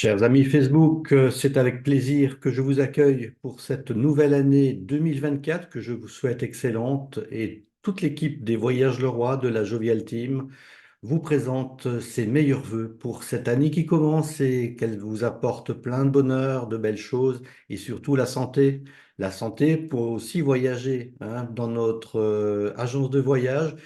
Chers amis Facebook, c'est avec plaisir que je vous accueille pour cette nouvelle année 2024 que je vous souhaite excellente et toute l'équipe des Voyages le Roi de la Jovial Team vous présente ses meilleurs vœux pour cette année qui commence et qu'elle vous apporte plein de bonheur, de belles choses et surtout la santé. La santé pour aussi voyager hein, dans notre agence de voyage.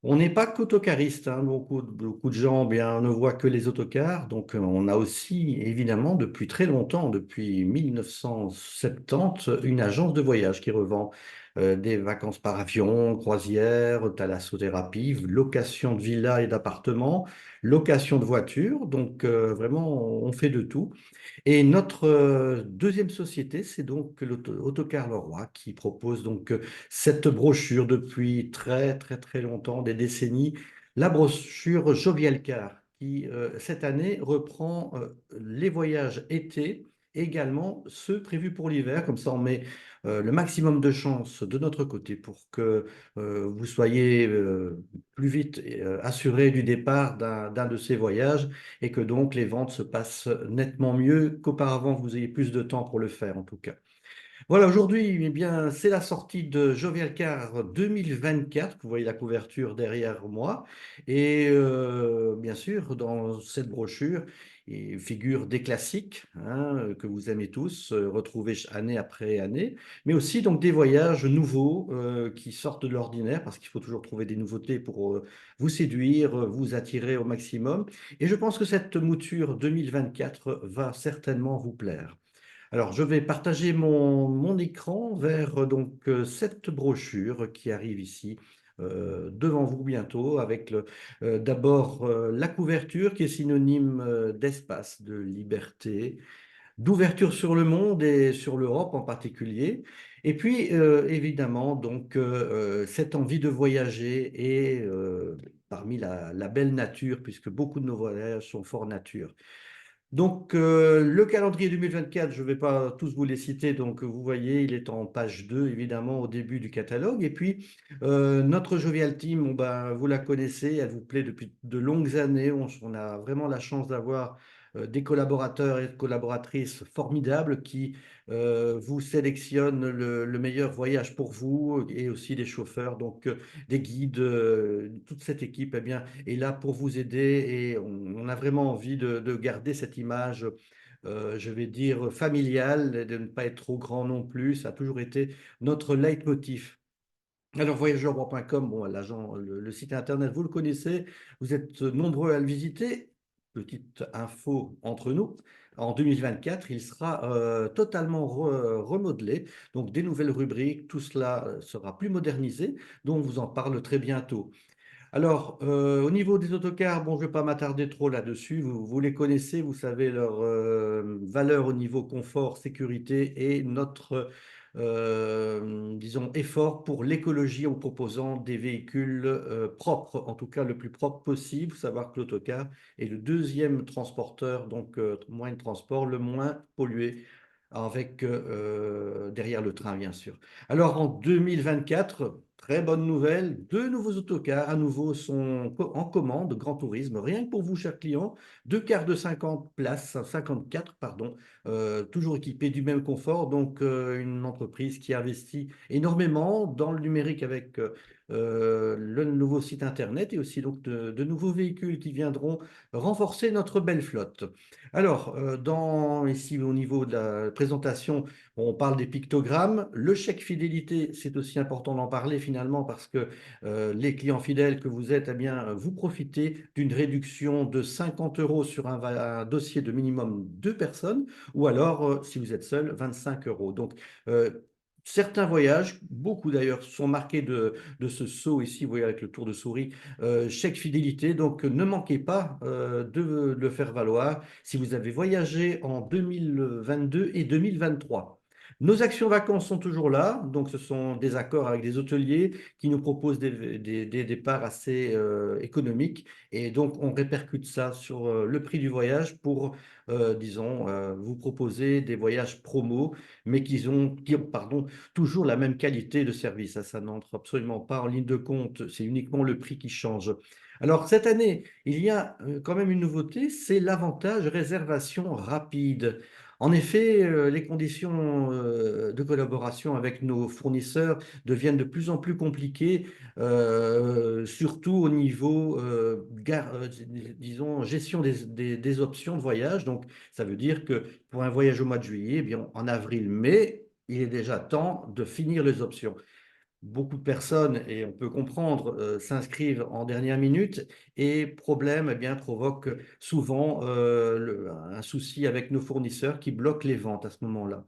On n'est pas qu'autocariste, hein. Beaucoup de gens bien, ne voient que les autocars. Donc, on a aussi, évidemment, depuis très longtemps, depuis 1970, une agence de voyage qui revend des vacances par avion, croisière, thalassothérapie, location de villas et d'appartements, location de voitures. Donc, vraiment, on fait de tout. Et notre deuxième société, c'est donc l'Autocar Leroy qui propose donc cette brochure depuis très très très longtemps, des décennies, la brochure Jovial Car qui cette année reprend les voyages été, également ceux prévus pour l'hiver. Comme ça, on met le maximum de chances de notre côté pour que vous soyez plus vite assuré du départ d'un de ces voyages et que donc les ventes se passent nettement mieux qu'auparavant, que vous ayez plus de temps pour le faire en tout cas. Voilà, aujourd'hui, eh bien, c'est la sortie de Jovial Car 2024. Vous voyez la couverture derrière moi. Et bien sûr, dans cette brochure, il figure des classiques hein, que vous aimez tous, retrouver année après année, mais aussi donc des voyages nouveaux qui sortent de l'ordinaire, parce qu'il faut toujours trouver des nouveautés pour vous séduire, vous attirer au maximum. Et je pense que cette mouture 2024 va certainement vous plaire. Alors, je vais partager mon écran vers cette brochure qui arrive ici devant vous bientôt avec d'abord la couverture qui est synonyme d'espace, de liberté, d'ouverture sur le monde et sur l'Europe en particulier. Et puis, évidemment, cette envie de voyager et parmi la belle nature, puisque beaucoup de nos voyages sont fort nature. Donc, le calendrier 2024, je ne vais pas tous vous les citer, donc vous voyez, il est en page 2, évidemment, au début du catalogue. Et puis, notre Jovial Team, bon, ben, vous la connaissez, elle vous plaît depuis de longues années. On a vraiment la chance d'avoir des collaborateurs et collaboratrices formidables qui vous sélectionnent le meilleur voyage pour vous et aussi des chauffeurs, donc des guides. Toute cette équipe, eh bien, est là pour vous aider et on a vraiment envie de garder cette image, je vais dire, familiale, et de ne pas être trop grand non plus. Ça a toujours été notre leitmotiv. Alors, voyageroi.com, bon, le site internet, vous le connaissez, vous êtes nombreux à le visiter. Petite info entre nous, en 2024, il sera totalement remodelé, donc des nouvelles rubriques, tout cela sera plus modernisé, donc on vous en parle très bientôt. Alors, au niveau des autocars, bon, je ne vais pas m'attarder trop là-dessus. Vous les connaissez, vous savez leur valeur au niveau confort, sécurité et notre, disons, effort pour l'écologie en proposant des véhicules propres, en tout cas le plus propre possible. Il faut savoir que l'autocar est le deuxième transporteur, donc moyen de transport le moins pollué avec derrière le train, bien sûr. Alors en 2024, très bonne nouvelle, deux nouveaux autocars à nouveau sont en commande, Grand Tourisme, rien que pour vous, chers clients, deux cars de 50 places, 54, pardon, toujours équipés du même confort, donc une entreprise qui investit énormément dans le numérique avec le nouveau site internet et aussi donc de nouveaux véhicules qui viendront renforcer notre belle flotte. Alors, ici au niveau de la présentation, on parle des pictogrammes. Le chèque fidélité, c'est aussi important d'en parler finalement parce que les clients fidèles que vous êtes, eh bien, vous profitez d'une réduction de 50 euros sur un dossier de minimum deux personnes ou alors, si vous êtes seul, 25 euros. Donc, euh, certains voyages, beaucoup d'ailleurs, sont marqués de ce sceau ici, vous voyez avec le tour de souris, chèque fidélité. Donc, ne manquez pas de le faire valoir si vous avez voyagé en 2022 et 2023. Nos actions vacances sont toujours là, donc ce sont des accords avec des hôteliers qui nous proposent des départs assez économiques et donc on répercute ça sur le prix du voyage pour, disons, vous proposer des voyages promo, mais pardon, toujours la même qualité de service. Ça n'entre absolument pas en ligne de compte, c'est uniquement le prix qui change. Alors, cette année, il y a quand même une nouveauté, c'est l'avantage réservation rapide. En effet, les conditions de collaboration avec nos fournisseurs deviennent de plus en plus compliquées, surtout au niveau, disons, gestion des options de voyage. Donc, ça veut dire que pour un voyage au mois de juillet, eh bien, en avril-mai, il est déjà temps de finir les options. Beaucoup de personnes, et on peut comprendre, s'inscrivent en dernière minute et problème, eh bien, provoque souvent un souci avec nos fournisseurs qui bloquent les ventes à ce moment-là.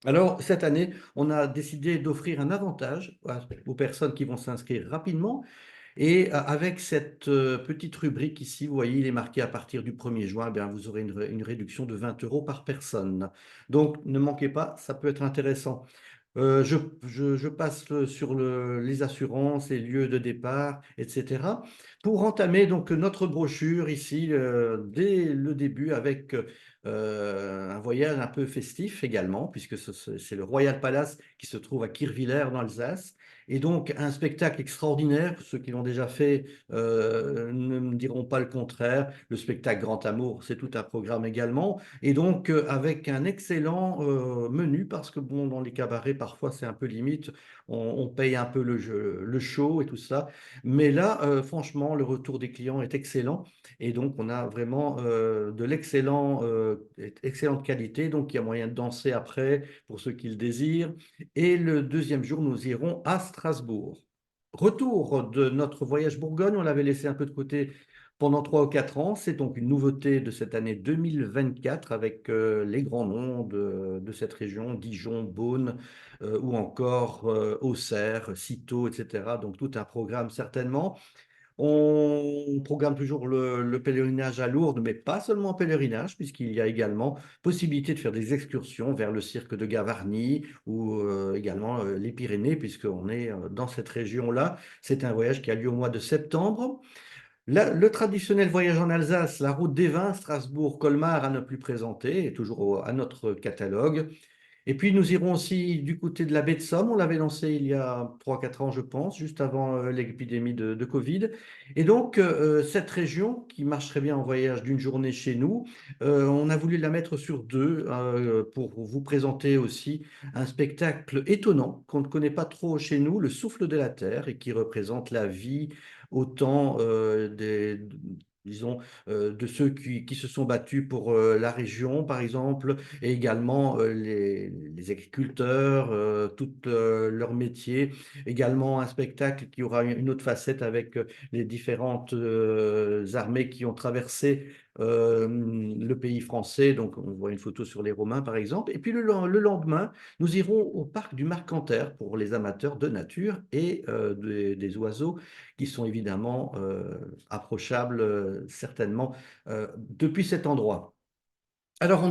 Alors, cette année, on a décidé d'offrir un avantage aux personnes qui vont s'inscrire rapidement et avec cette petite rubrique ici, vous voyez, il est marqué à partir du 1er juin, eh bien, vous aurez une réduction de 20 euros par personne. Donc, ne manquez pas, ça peut être intéressant. Je passe sur les assurances, les lieux de départ, etc. Pour entamer donc notre brochure ici dès le début avec un voyage un peu festif également, puisque c'est le Royal Palace qui se trouve à Kirchwiller dans l'Alsace. Et donc un spectacle extraordinaire, ceux qui l'ont déjà fait ne me diront pas le contraire. Le spectacle Grand Amour, c'est tout un programme également. Et donc, avec un excellent menu, parce que bon, dans les cabarets, parfois, c'est un peu limite, on paye un peu le show et tout ça. Mais là, franchement, le retour des clients est excellent. Et donc, on a vraiment de excellente qualité. Donc, il y a moyen de danser après, pour ceux qui le désirent. Et le deuxième jour, nous irons à Strasbourg. Retour de notre voyage Bourgogne, on l'avait laissé un peu de côté pendant 3 ou 4 ans. C'est donc une nouveauté de cette année 2024 avec les grands noms de cette région, Dijon, Beaune ou encore Auxerre, Cîteaux, etc. Donc tout un programme certainement. On programme toujours le pèlerinage à Lourdes, mais pas seulement pèlerinage, puisqu'il y a également possibilité de faire des excursions vers le cirque de Gavarnie ou également les Pyrénées, puisqu'on est dans cette région-là. C'est un voyage qui a lieu au mois de septembre. Le traditionnel voyage en Alsace, la route des vins, Strasbourg, Colmar, à ne plus présenter, est toujours à notre catalogue. Et puis nous irons aussi du côté de la baie de Somme. On l'avait lancé il y a 3 4 ans, je pense, juste avant l'épidémie de Covid. Et donc, cette région, qui marche très bien en voyage d'une journée chez nous, on a voulu la mettre sur deux pour vous présenter aussi un spectacle étonnant qu'on ne connaît pas trop chez nous, le Souffle de la Terre, et qui représente la vie autant disons, de ceux qui se sont battus pour la région, par exemple, et également les agriculteurs, tout leur métier. Également un spectacle qui aura une autre facette avec les différentes armées qui ont traversé le pays français. Donc on voit une photo sur les Romains, par exemple. Et puis le lendemain, nous irons au parc du Marcanterre pour les amateurs de nature et des oiseaux qui sont évidemment approchables certainement depuis cet endroit. Alors,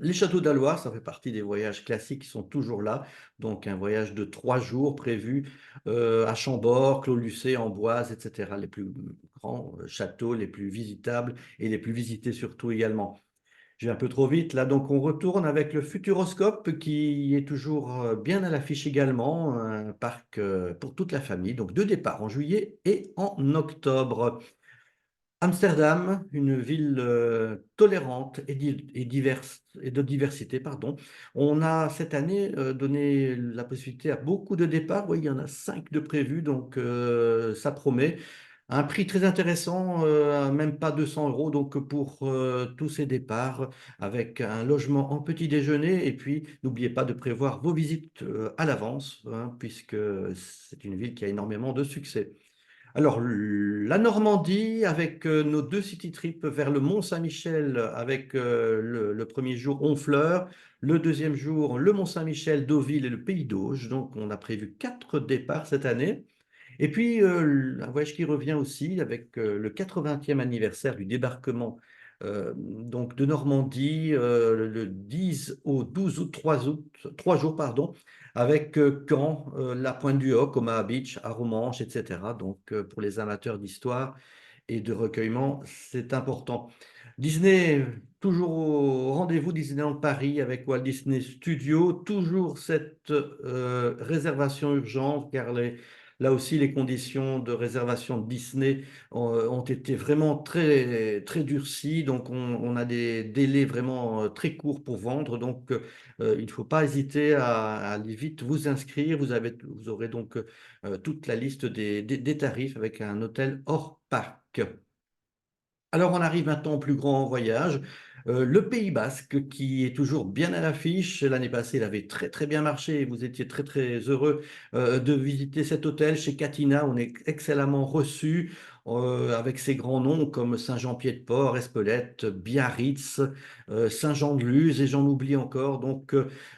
les châteaux d'Aloire, ça fait partie des voyages classiques qui sont toujours là. Donc, un voyage de 3 jours prévu à Chambord, Clos-Lucé, Amboise, etc. Les plus grands châteaux, les plus visitables et les plus visités surtout également. Je vais un peu trop vite là, donc on retourne avec le Futuroscope qui est toujours bien à l'affiche également, un parc pour toute la famille. Donc, deux départs en juillet et en octobre. Amsterdam, une ville tolérante et diverse et de diversité, pardon. On a cette année donné la possibilité à beaucoup de départs. Oui, il y en a 5 de prévus, donc ça promet. Un prix très intéressant, même pas 200 euros, donc pour tous ces départs, avec un logement en petit déjeuner. Et puis, n'oubliez pas de prévoir vos visites à l'avance, hein, puisque c'est une ville qui a énormément de succès. Alors, la Normandie, avec nos deux city trips vers le Mont-Saint-Michel, avec le premier jour Honfleur, le deuxième jour le Mont-Saint-Michel, Deauville et le Pays d'Auge. Donc, on a prévu 4 départs cette année. Et puis, un voyage qui revient aussi avec le 80e anniversaire du débarquement donc de Normandie, le 10 au 12 août, 3 août, 3 jours, pardon, avec Caen, la Pointe du Hoc, Omaha Beach, Arromanches, etc. Donc, pour les amateurs d'histoire et de recueillement, c'est important. Disney, toujours au rendez-vous Disneyland Paris avec Walt Disney Studios, toujours cette réservation urgente car Là aussi, les conditions de réservation de Disney ont été vraiment très, très durcies. Donc, on a des délais vraiment très courts pour vendre. Donc, il ne faut pas hésiter à aller vite vous inscrire. Vous aurez donc toute la liste des tarifs avec un hôtel hors parc. Alors, on arrive maintenant au plus grand voyage, le Pays Basque, qui est toujours bien à l'affiche. L'année passée, il avait très très bien marché et vous étiez très très heureux de visiter cet hôtel chez Catina. On est excellemment reçus avec ces grands noms comme Saint-Jean-Pied-de-Port, Espelette, Biarritz, Saint-Jean-de-Luz et j'en oublie encore. Donc,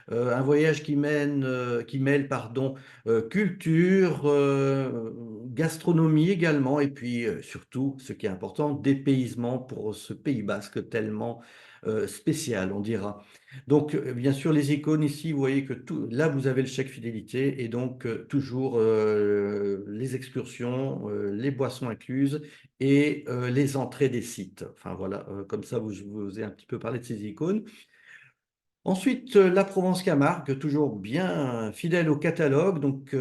un voyage qui mêle, pardon, culture, gastronomie également, et puis surtout, ce qui est important, dépaysement pour ce Pays basque tellement spécial, on dira. Donc, bien sûr, les icônes ici, vous voyez que là, vous avez le chèque fidélité, et donc toujours les excursions, les boissons incluses, et les entrées des sites. Enfin voilà, comme ça, je vous ai un petit peu parlé de ces icônes. Ensuite, la Provence-Camargue, toujours bien fidèle au catalogue. Donc,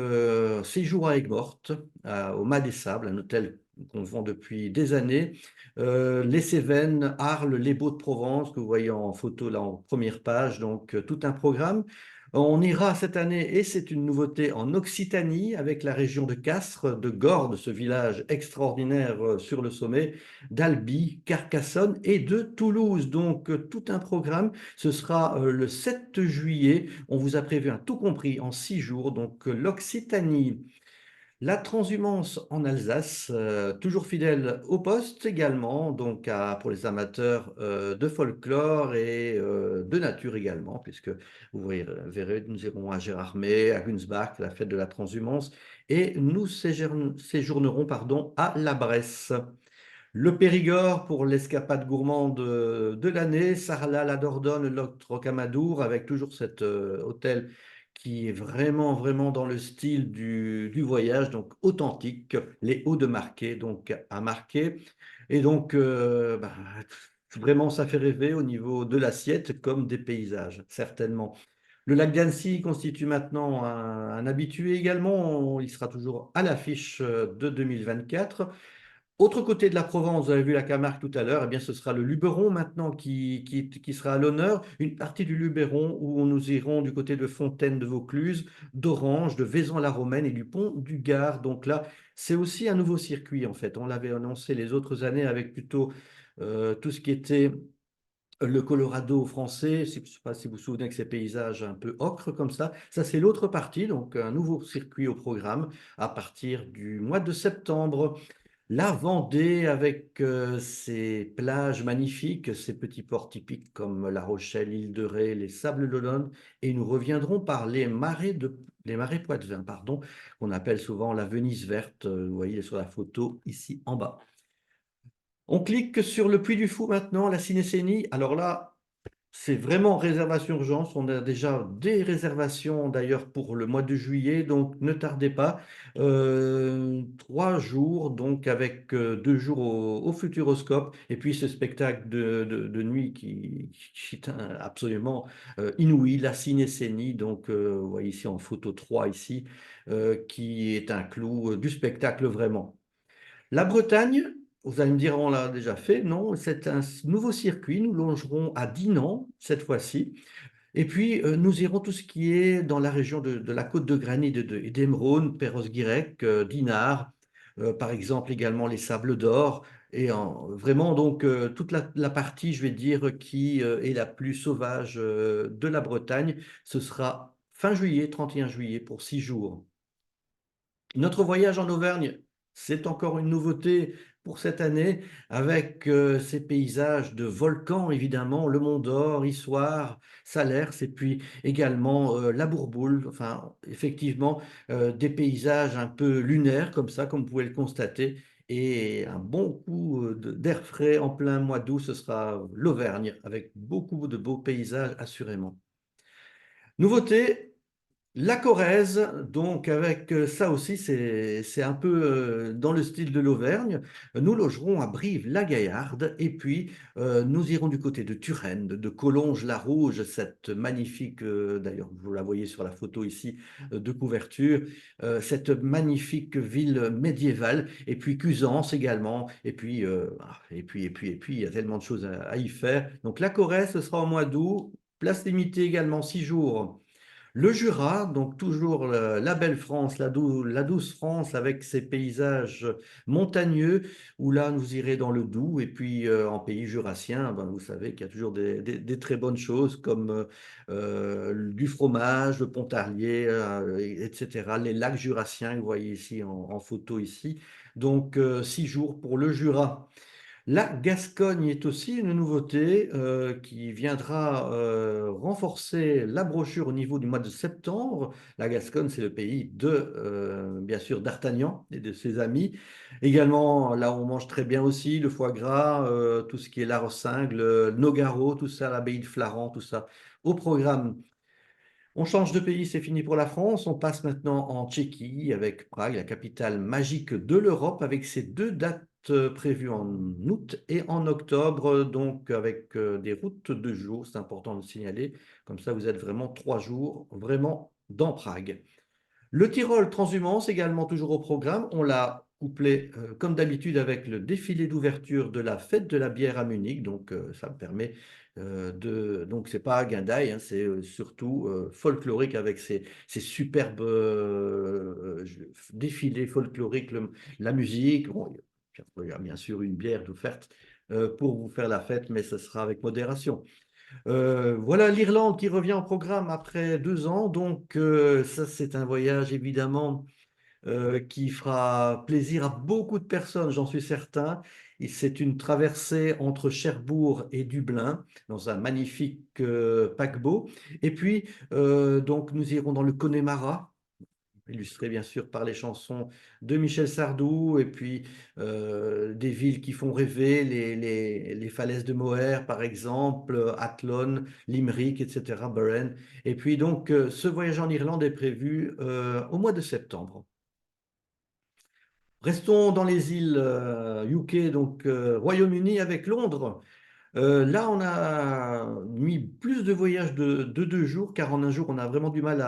séjour à Aigues-Mortes, au Mas des Sables, un hôtel qu'on vend depuis des années. Les Cévennes, Arles, les Baux-de-Provence, que vous voyez en photo là en première page. Donc, tout un programme. On ira cette année, et c'est une nouveauté, en Occitanie, avec la région de Castres, de Gordes, ce village extraordinaire sur le sommet, d'Albi, Carcassonne et de Toulouse. Donc, tout un programme. Ce sera le 7 juillet. On vous a prévu un tout compris en 6 jours. Donc, l'Occitanie, la transhumance en Alsace, toujours fidèle au poste également, donc pour les amateurs de folklore et de nature également, puisque vous verrez, nous irons à Gérardmer, à Gunsbach, la fête de la transhumance, et nous séjournerons pardon, à La Bresse. Le Périgord pour l'escapade gourmande de l'année, Sarlat, la Dordogne, le Rocamadour, avec toujours cet hôtel qui est vraiment, vraiment dans le style du voyage, donc authentique, les Hauts de Marquet, donc à Marquet. Et donc, vraiment, ça fait rêver au niveau de l'assiette comme des paysages, certainement. Le lac d'Annecy constitue maintenant un habitué également. Il sera toujours à l'affiche de 2024. Autre côté de la Provence, vous avez vu la Camargue tout à l'heure, eh bien, ce sera le Luberon maintenant qui sera à l'honneur. Une partie du Luberon où nous irons du côté de Fontaine de Vaucluse, d'Orange, de Vaison-la-Romaine et du Pont du Gard. Donc là, c'est aussi un nouveau circuit en fait. On l'avait annoncé les autres années avec plutôt tout ce qui était le Colorado français. Je ne sais pas si vous vous souvenez que ces paysages un peu ocre comme ça. Ça, c'est l'autre partie, donc un nouveau circuit au programme à partir du mois de septembre. La Vendée avec ses plages magnifiques, ses petits ports typiques comme La Rochelle, l'île de Ré, les Sables d'Olonne, et nous reviendrons par les marais poitevins, pardon, qu'on appelle souvent la Venise verte. Vous voyez sur la photo ici en bas. On clique sur le Puy du Fou maintenant, la Cinécénie. Alors là, c'est vraiment réservation urgence. On a déjà des réservations d'ailleurs pour le mois de juillet, donc ne tardez pas. 3 jours, donc avec 2 jours au Futuroscope, et puis ce spectacle de nuit qui est absolument inouï, la Cinécénie, donc vous voyez ici en photo 3 ici, qui est un clou du spectacle vraiment. La Bretagne, vous allez me dire, on l'a déjà fait. Non, c'est un nouveau circuit. Nous longerons à Dinan cette fois-ci. Et puis, nous irons tout ce qui est dans la région de la Côte de Granit et d'Emeraude, Perros-Guirec, Dinard, par exemple également les Sables d'Or. Et vraiment, donc, toute la partie, je vais dire, qui est la plus sauvage de la Bretagne, ce sera fin juillet, 31 juillet, pour 6 jours. Notre voyage en Auvergne, c'est encore une nouveauté pour cette année, avec ces paysages de volcans, évidemment, le Mont d'Or, Issoire, Salers, et puis également la Bourboule. Enfin, effectivement, des paysages un peu lunaires, comme ça, comme vous pouvez le constater. Et un bon coup d'air frais en plein mois d'août, ce sera l'Auvergne, avec beaucoup de beaux paysages, assurément. Nouveauté. La Corrèze, donc avec ça aussi, c'est un peu dans le style de l'Auvergne. Nous logerons à Brive-la-Gaillarde et puis nous irons du côté de Turenne, de Collonges-la-Rouge, cette magnifique, d'ailleurs vous la voyez sur la photo ici de couverture, cette magnifique ville médiévale et puis Cusances également et puis il y a tellement de choses à y faire. Donc la Corrèze, ce sera au mois d'août, place limitée également 6 jours. Le Jura, donc toujours la belle France, la douce France avec ses paysages montagneux, où là nous irez dans le Doubs, et puis en pays jurassien, ben, vous savez qu'il y a toujours des très bonnes choses comme du fromage, le pontarlier, etc. Les lacs jurassiens que vous voyez ici en photo ici. Donc 6 jours pour le Jura. La Gascogne est aussi une nouveauté qui viendra renforcer la brochure au niveau du mois de septembre. La Gascogne, c'est le pays de, bien sûr, d'Artagnan et de ses amis. Également, là, on mange très bien aussi le foie gras, tout ce qui est larcingue, le nogaro, tout ça, l'abbaye de Flaran, tout ça. Au programme, on change de pays, c'est fini pour la France. On passe maintenant en Tchéquie avec Prague, la capitale magique de l'Europe, avec ses 2 dates prévues en août et en octobre, donc avec des routes de jour, c'est important de le signaler. Comme ça, vous êtes vraiment 3 jours, vraiment dans Prague. Le Tyrol Transhumance également toujours au programme. On l'a couplé comme d'habitude avec le défilé d'ouverture de la fête de la bière à Munich. Donc ça me permet de... Donc c'est pas Guindaille, hein, c'est surtout folklorique avec ces superbes défilés folkloriques, la musique. Bon, il y a bien sûr une bière offerte pour vous faire la fête, mais ce sera avec modération. Voilà l'Irlande qui revient au programme après 2 ans. Donc, ça, c'est un voyage évidemment qui fera plaisir à beaucoup de personnes, j'en suis certain. Et c'est une traversée entre Cherbourg et Dublin dans un magnifique paquebot. Et puis, donc, nous irons dans le Connemara, illustré bien sûr par les chansons de Michel Sardou, et puis des villes qui font rêver, les falaises de Moher par exemple, Athlone, Limerick, etc., Burren. Et puis donc ce voyage en Irlande est prévu au mois de septembre. Restons dans les îles UK, donc Royaume-Uni avec Londres. Là, on a mis plus de voyages de 2 jours, car en un jour, on a vraiment du mal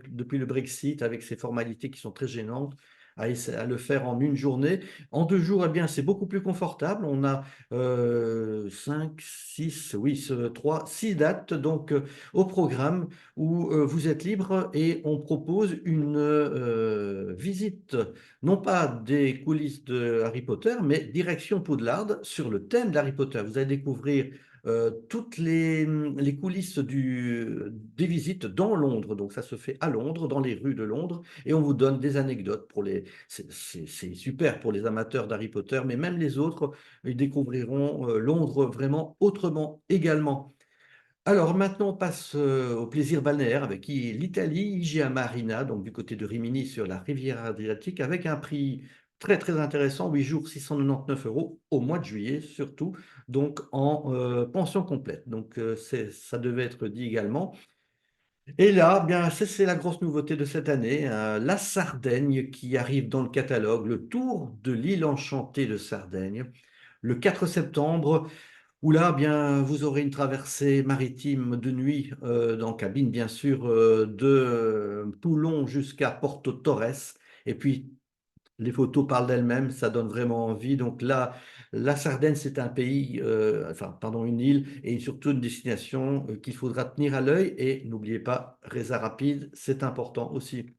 depuis le Brexit, avec ces formalités qui sont très gênantes, à le faire en une journée. En 2 jours, eh bien, c'est beaucoup plus confortable. On a 5, 6, oui, 3, 6 dates donc au programme où vous êtes libre et on propose une visite, non pas des coulisses de Harry Potter, mais direction Poudlard sur le thème d'Harry Potter. Vous allez découvrir toutes les coulisses des visites dans Londres. Donc ça se fait à Londres, dans les rues de Londres, et on vous donne des anecdotes pour les. C'est super pour les amateurs d'Harry Potter, mais même les autres, ils découvriront Londres vraiment autrement également. Alors maintenant, on passe au plaisir balnéaire avec l'Italie, Igia Marina, donc du côté de Rimini sur la rivière Adriatique, avec un prix très très intéressant, 8 jours 699 euros au mois de juillet surtout, donc en pension complète. Donc ça devait être dit également. Et là, bien, c'est la grosse nouveauté de cette année, hein, la Sardaigne qui arrive dans le catalogue, le tour de l'île enchantée de Sardaigne, le 4 septembre. Où là, bien, vous aurez une traversée maritime de nuit, en cabine, bien sûr, de Toulon jusqu'à Porto Torres. Et puis, les photos parlent d'elles-mêmes, ça donne vraiment envie. Donc là, la Sardaigne, c'est un pays, enfin, pardon, une île et surtout une destination qu'il faudra tenir à l'œil. Et n'oubliez pas, Reza Rapide, c'est important aussi.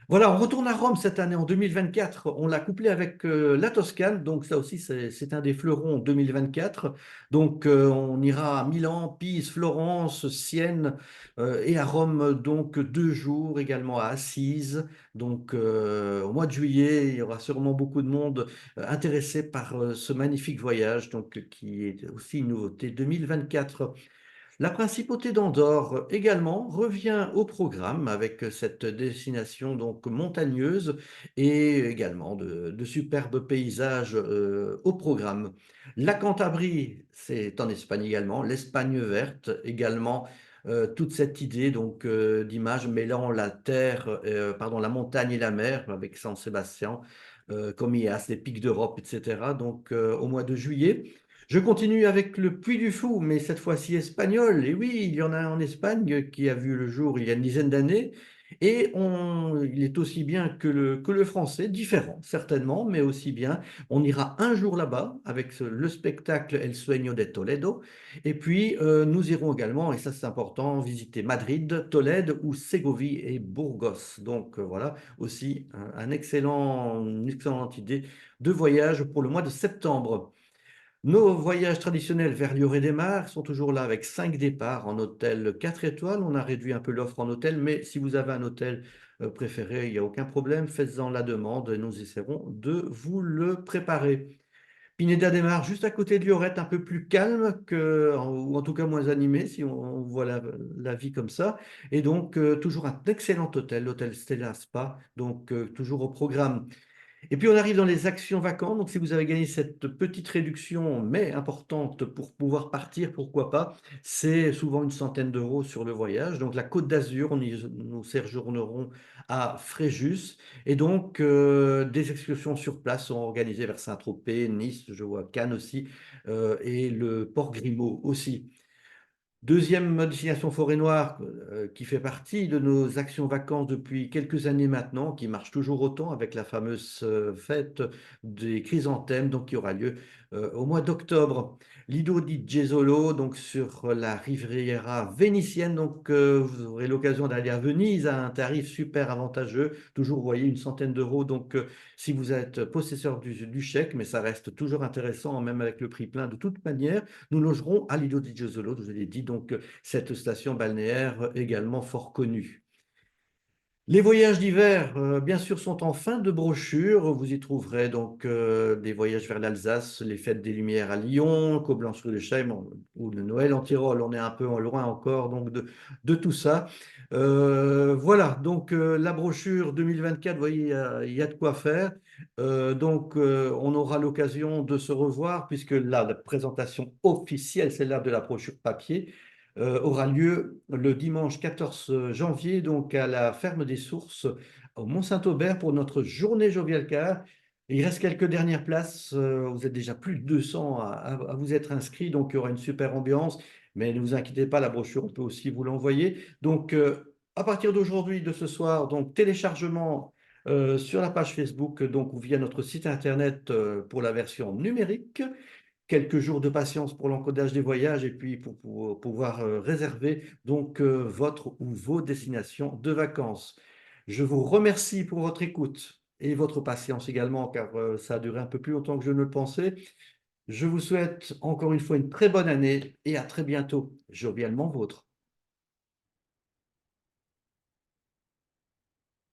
Voilà, on retourne à Rome cette année en 2024. On l'a couplé avec la Toscane, donc ça aussi c'est un des fleurons 2024. Donc on ira à Milan, Pise, Florence, Sienne et à Rome donc 2 jours également à Assise. Donc au mois de juillet, il y aura sûrement beaucoup de monde intéressé par ce magnifique voyage donc qui est aussi une nouveauté 2024. La principauté d'Andorre également revient au programme avec cette destination donc montagneuse et également de superbes paysages au programme. La Cantabrie, c'est en Espagne également, l'Espagne verte également toute cette idée donc d'image mêlant la terre, pardon, la montagne et la mer avec San Sébastien, Comillas, les pics d'Europe, etc. Donc au mois de juillet. Je continue avec le Puy du Fou, mais cette fois-ci espagnol. Et oui, il y en a un en Espagne qui a vu le jour il y a une dizaine d'années. Et il est aussi bien que le français, différent certainement, mais aussi bien. On ira un jour là-bas avec le spectacle El Sueño de Toledo. Et puis, nous irons également, et ça c'est important, visiter Madrid, Tolède ou Ségovie et Burgos. Donc voilà, aussi une excellente idée de voyage pour le mois de septembre. Nos voyages traditionnels vers Lloret-des-Mar sont toujours là avec 5 départs en hôtel 4 étoiles. On a réduit un peu l'offre en hôtel, mais si vous avez un hôtel préféré, il n'y a aucun problème. Faites-en la demande et nous essaierons de vous le préparer. Pineda des Mar, juste à côté de Lloret, un peu plus calme ou en tout cas moins animé, si on voit la vie comme ça. Et donc, toujours un excellent hôtel, l'hôtel Stella Spa, donc toujours au programme. Et puis on arrive dans les actions vacances. Donc si vous avez gagné cette petite réduction, mais importante pour pouvoir partir, pourquoi pas, c'est souvent une centaine d'euros sur le voyage. Donc la Côte d'Azur, nous séjournerons à Fréjus. Et donc des excursions sur place sont organisées vers Saint-Tropez, Nice, je vois Cannes aussi, et le Port Grimaud aussi. Deuxième destination forêt noire qui fait partie de nos actions vacances depuis quelques années maintenant, qui marche toujours autant avec la fameuse fête des chrysanthèmes, donc qui aura lieu au mois d'octobre. Lido di Jesolo, donc sur la Riviera vénitienne, donc vous aurez l'occasion d'aller à Venise à un tarif super avantageux, toujours vous voyez une centaine d'euros, donc si vous êtes possesseur du chèque, mais ça reste toujours intéressant, même avec le prix plein de toute manière. Nous logerons à Lido di Jesolo, je vous l'ai dit, donc cette station balnéaire également fort connue. Les voyages d'hiver, bien sûr, sont en fin de brochure. Vous y trouverez donc des voyages vers l'Alsace, les fêtes des Lumières à Lyon, Coblenz-Rudesheim ou le Noël en Tyrol. On est un peu loin encore donc de tout ça. Voilà, donc la brochure 2024, vous voyez, il y a de quoi faire. Donc, on aura l'occasion de se revoir puisque là, la présentation officielle, celle-là de la brochure papier, aura lieu le dimanche 14 janvier, donc à la ferme des Sources au Mont-Saint-Aubert pour notre journée Jovial Car. Il reste quelques dernières places. Vous êtes déjà plus de 200 à vous être inscrits, donc il y aura une super ambiance. Mais ne vous inquiétez pas, la brochure, on peut aussi vous l'envoyer. Donc, à partir d'aujourd'hui, de ce soir, donc téléchargement sur la page Facebook, donc ou via notre site internet pour la version numérique, quelques jours de patience pour l'encodage des voyages et puis pour pouvoir réserver donc votre ou vos destinations de vacances. Je vous remercie pour votre écoute et votre patience également, car ça a duré un peu plus longtemps que je ne le pensais. Je vous souhaite encore une fois une très bonne année et à très bientôt. Jovialement vôtre.